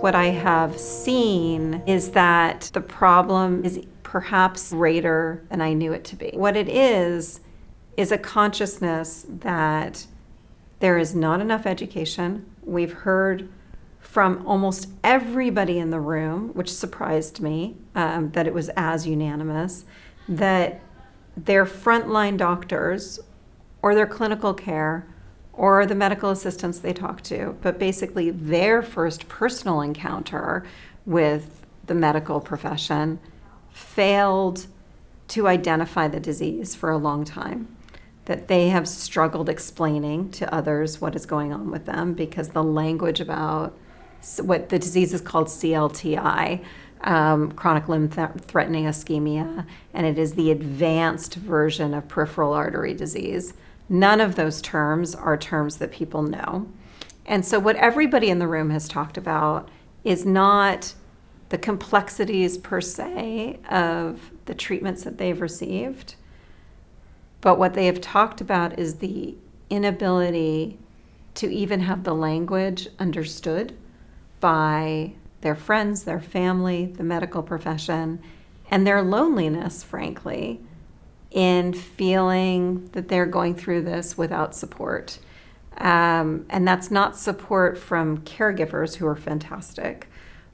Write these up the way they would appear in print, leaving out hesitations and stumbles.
what I have seen is that the problem is perhaps greater than I knew it to be. What it is a consciousness that there is not enough education. We've heard from almost everybody in the room, which surprised me, that it was as unanimous, that their frontline doctors or their clinical care or the medical assistants they talk to, but basically their first personal encounter with the medical profession failed to identify the disease for a long time, that they have struggled explaining to others what is going on with them because the language about what the disease is called CLTI, Chronic Limb-Threatening Ischemia, and it is the advanced version of Peripheral Artery Disease. None of those terms are terms that people know. And so what everybody in the room has talked about is not the complexities per se of the treatments that they've received, but what they have talked about is the inability to even have the language understood by their friends, their family, the medical profession, and their loneliness, frankly, in feeling that they're going through this without support. And that's not support from caregivers who are fantastic,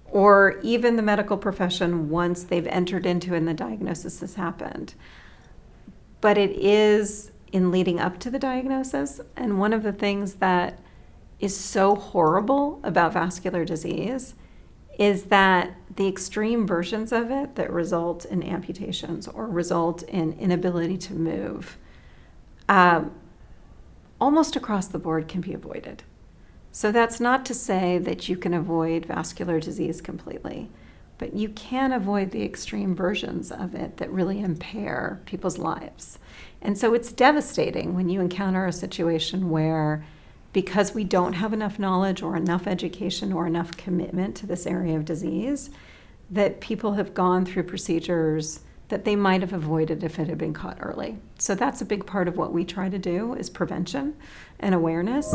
or even the medical profession once they've entered into and the diagnosis has happened. But it is in leading up to the diagnosis. And one of the things that is so horrible about vascular disease is that the extreme versions of it that result in amputations or result in inability to move, almost across the board can be avoided. So that's not to say that you can avoid vascular disease completely, but you can avoid the extreme versions of it that really impair people's lives. And so it's devastating when you encounter a situation where, because we don't have enough knowledge or enough education or enough commitment to this area of disease, that people have gone through procedures that they might have avoided if it had been caught early. So that's a big part of what we try to do is prevention and awareness.